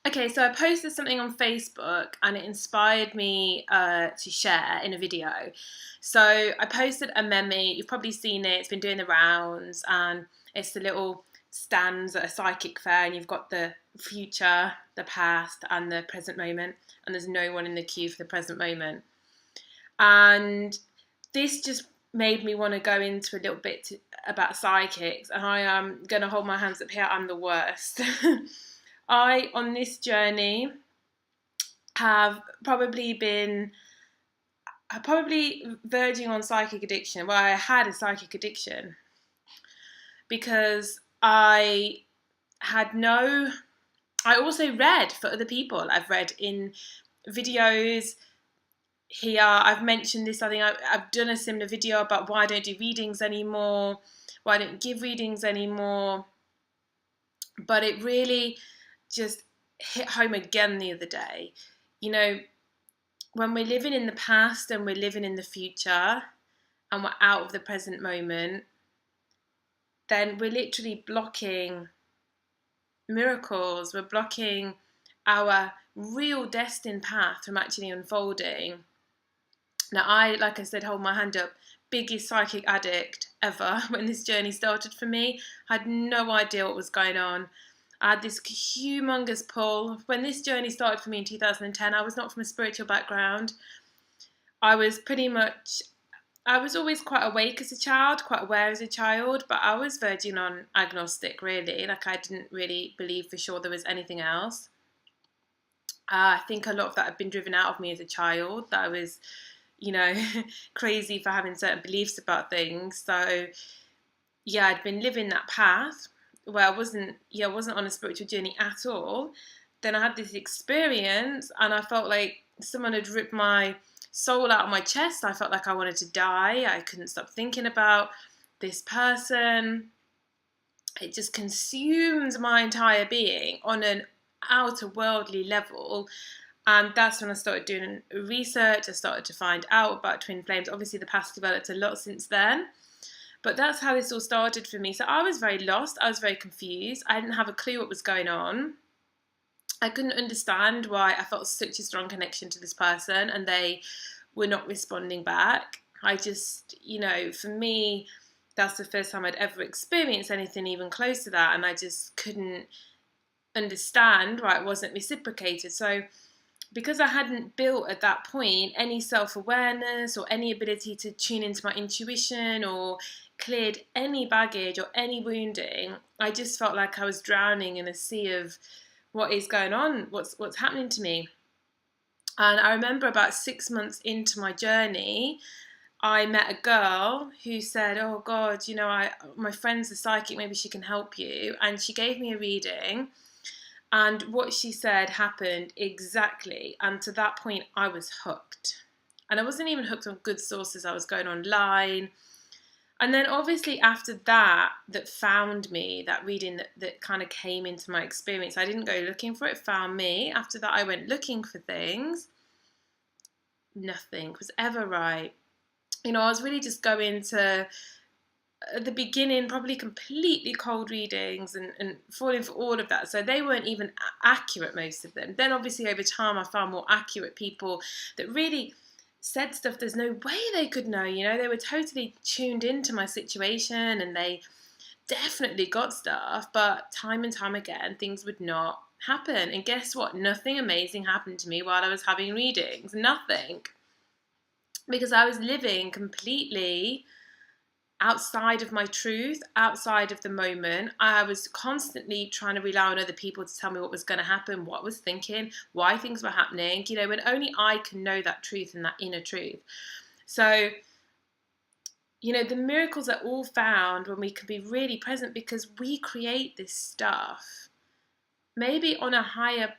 Okay, so I posted something on Facebook and it inspired me to share in a video. So I posted a meme. You've probably seen it. It's been doing the rounds, and it's the little stands at a psychic fair, and you've got the future, the past, and the present moment, and there's no one in the queue for the present moment. And this just made me want to go into a little bit about psychics, and I am going to hold my hands up here. I'm the worst. On this journey, have probably been probably verging on psychic addiction. Well, I had a psychic addiction because had no. I also read for other people. I've read in videos here. I've mentioned this. I think I've done a similar video about why I don't do readings anymore, why I don't give readings anymore. But it really just hit home again the other day. You know, when we're living in the past and we're living in the future and we're out of the present moment, then we're literally blocking miracles. We're blocking our real destined path from actually unfolding. Now, like I said, hold my hand up, biggest psychic addict ever. When this journey started for me, I had no idea what was going on. I had this humongous pull. When this journey started for me in 2010, I was not from a spiritual background. I was always quite awake as a child, quite aware as a child, but I was verging on agnostic, really. Like, I didn't really believe for sure there was anything else. I think a lot of that had been driven out of me as a child, that I was, crazy for having certain beliefs about things. So, yeah, I'd been living that path where I wasn't on a spiritual journey at all. Then I had this experience and I felt like someone had ripped my soul out of my chest. I felt like I wanted to die. I couldn't stop thinking about this person. It just consumed my entire being on an outer worldly level. And that's when I started doing research. I started to find out about twin flames. Obviously, the past developed a lot since then. But that's how this all started for me. So I was very lost. I was very confused. I didn't have a clue what was going on. I couldn't understand why I felt such a strong connection to this person and they were not responding back. I just, for me, that's the first time I'd ever experienced anything even close to that. And I just couldn't understand why it wasn't reciprocated. So because I hadn't built at that point any self-awareness or any ability to tune into my intuition or cleared any baggage or any wounding, I just felt like I was drowning in a sea of what is going on, what's happening to me. And I remember about 6 months into my journey, I met a girl who said, "Oh God, my friend's a psychic, maybe she can help you." And she gave me a reading. And what she said happened exactly. And to that point, I was hooked. And I wasn't even hooked on good sources. I was going online. And then obviously after that found me, that reading that kind of came into my experience. I didn't go looking for it, found me. After that, I went looking for things. Nothing was ever right. I was really just going to, at the beginning, probably completely cold readings and falling for all of that. So they weren't even accurate, most of them. Then obviously over time I found more accurate people that really said stuff there's no way they could know. They were totally tuned into my situation and they definitely got stuff, but time and time again things would not happen. And guess what? Nothing amazing happened to me while I was having readings. Nothing. Because I was living completely outside of my truth, outside of the moment. I was constantly trying to rely on other people to tell me what was going to happen, what I was thinking, why things were happening, when only I can know that truth and that inner truth. So, the miracles are all found when we can be really present, because we create this stuff. Maybe on a higher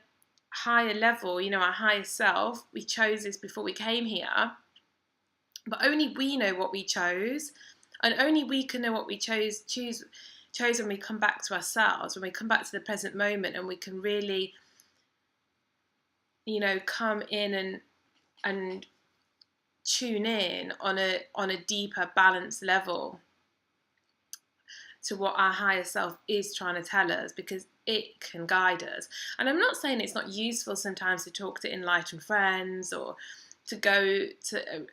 level, our higher self, we chose this before we came here, but only we know what we chose. And only we can know what we chose when we come back to ourselves, when we come back to the present moment, and we can really, come in and tune in on a deeper, balanced level to what our higher self is trying to tell us. Because it can guide us. And I'm not saying it's not useful sometimes to talk to enlightened friends or to go to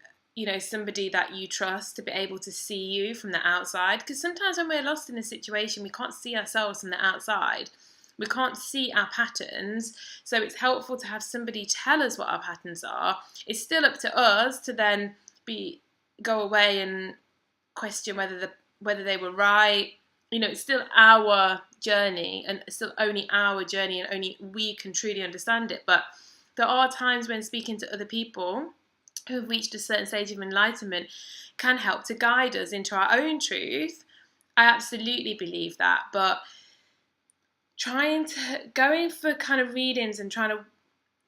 somebody that you trust to be able to see you from the outside, because sometimes when we're lost in a situation we can't see ourselves from the outside, we can't see our patterns, so it's helpful to have somebody tell us what our patterns are. It's still up to us to then go away and question whether they were right. It's still our journey, and it's still only our journey, and only we can truly understand it. But there are times when speaking to other people who have reached a certain stage of enlightenment can help to guide us into our own truth. I absolutely believe that. But going for kind of readings and trying to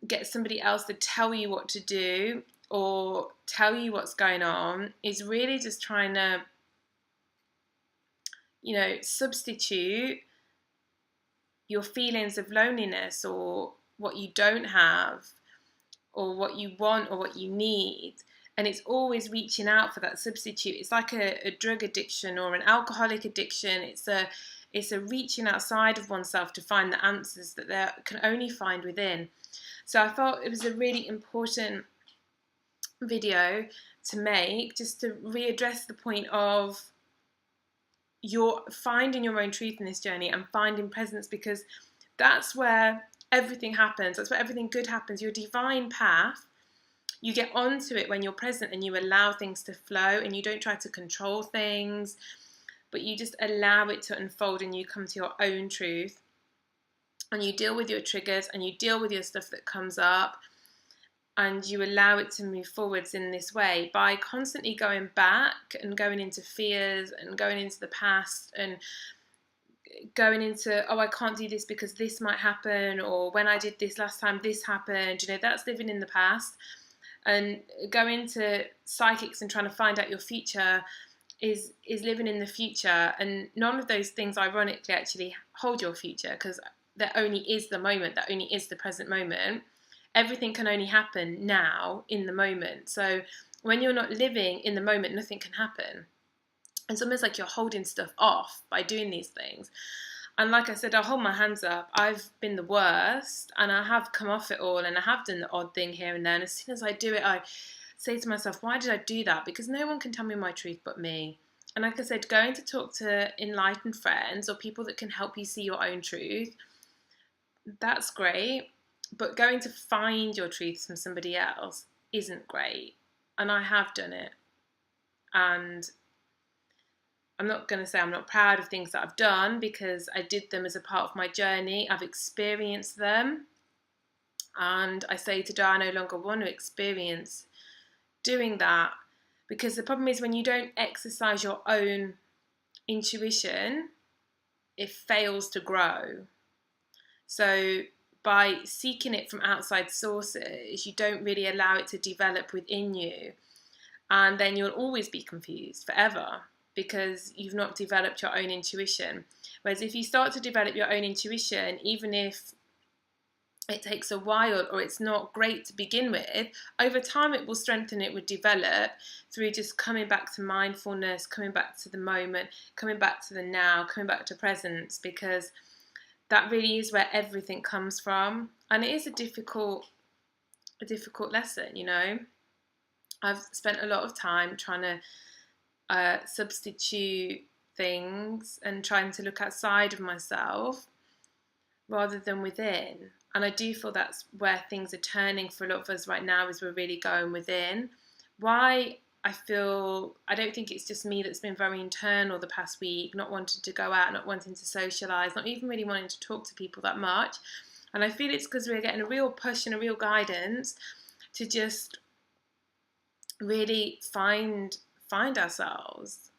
get somebody else to tell you what to do or tell you what's going on is really just trying to, substitute your feelings of loneliness or what you don't have or what you want or what you need. And it's always reaching out for that substitute. It's like a drug addiction or an alcoholic addiction. It's a reaching outside of oneself to find the answers that they can only find within. So I felt it was a really important video to make, just to readdress the point of you're finding your own truth in this journey and finding presence, because that's where everything happens. That's where everything good happens. Your divine path, you get onto it when you're present and you allow things to flow and you don't try to control things, but you just allow it to unfold and you come to your own truth and you deal with your triggers and you deal with your stuff that comes up and you allow it to move forwards in this way by constantly going back and going into fears and going into the past and going into, oh, I can't do this because this might happen, or when I did this last time this happened. That's living in the past. And going to psychics and trying to find out your future is living in the future. And none of those things ironically actually hold your future, because there only is the moment, that only is the present moment. Everything can only happen now in the moment. So when you're not living in the moment, nothing can happen. It's almost like you're holding stuff off by doing these things. And like I said, I'll hold my hands up. I've been the worst and I have come off it all and I have done the odd thing here and there. And as soon as I do it, I say to myself, why did I do that? Because no one can tell me my truth but me. And like I said, going to talk to enlightened friends or people that can help you see your own truth, that's great. But going to find your truth from somebody else isn't great. And I have done it. And I'm not going to say I'm not proud of things that I've done, because I did them as a part of my journey. I've experienced them. And I say today I no longer want to experience doing that, because the problem is when you don't exercise your own intuition, it fails to grow. So by seeking it from outside sources, you don't really allow it to develop within you. And then you'll always be confused forever, because you've not developed your own intuition. Whereas if you start to develop your own intuition, even if it takes a while or it's not great to begin with, over time it will strengthen, it will develop through just coming back to mindfulness, coming back to the moment, coming back to the now, coming back to presence, because that really is where everything comes from. And it is a difficult lesson, I've spent a lot of time trying to substitute things and trying to look outside of myself rather than within. And I do feel that's where things are turning for a lot of us right now, is we're really going within. Why I don't think it's just me that's been very internal the past week, not wanting to go out, not wanting to socialise, not even really wanting to talk to people that much. And I feel it's because we're getting a real push and a real guidance to just really find ourselves,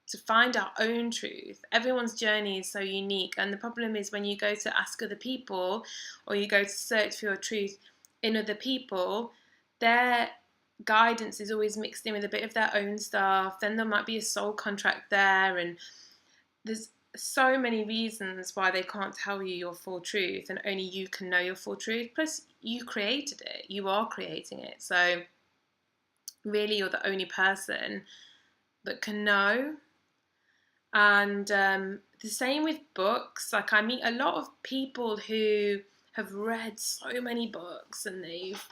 to find our own truth. Everyone's journey is so unique, and the problem is when you go to ask other people or you go to search for your truth in other people, their guidance is always mixed in with a bit of their own stuff. Then there might be a soul contract there, and there's so many reasons why they can't tell you your full truth, and only you can know your full truth. Plus you created it, you are creating it, so really you're the only person that can know. And the same with books. Like, I meet a lot of people who have read so many books and they've,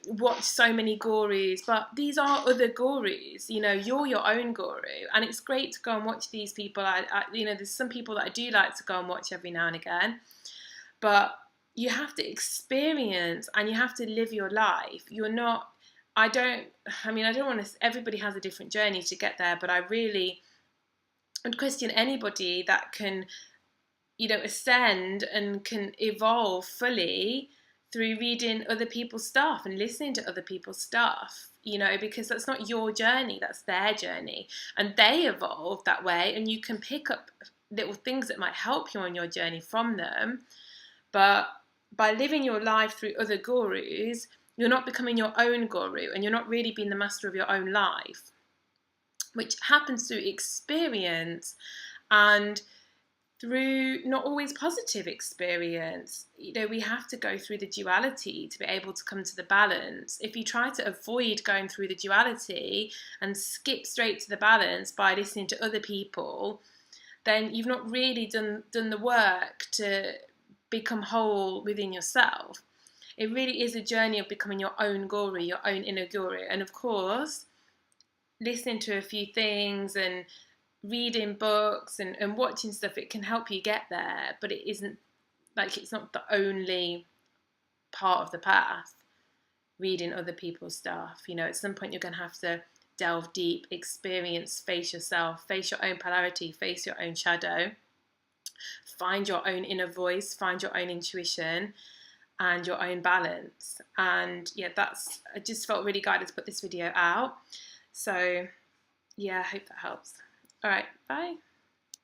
watched so many gurus, but these are other gurus. You're your own guru, and it's great to go and watch these people. There's some people that I do like to go and watch every now and again, but you have to experience and you have to live your life. I don't want to, everybody has a different journey to get there, but I really would question anybody that can, ascend and can evolve fully through reading other people's stuff and listening to other people's stuff, because that's not your journey, that's their journey. And they evolved that way, and you can pick up little things that might help you on your journey from them. But by living your life through other gurus, you're not becoming your own guru, and you're not really being the master of your own life, which happens through experience and through not always positive experience. We have to go through the duality to be able to come to the balance. If you try to avoid going through the duality and skip straight to the balance by listening to other people, then you've not really done the work to become whole within yourself. It really is a journey of becoming your own guru, your own inner guru. And of course, listening to a few things and reading books and watching stuff, it can help you get there, but it's not the only part of the path. Reading other people's stuff, at some point you're going to have to delve deep, experience, face yourself, face your own polarity, face your own shadow, find your own inner voice, find your own intuition and your own balance. And yeah, I just felt really guided to put this video out. So yeah, I hope that helps. All right, bye.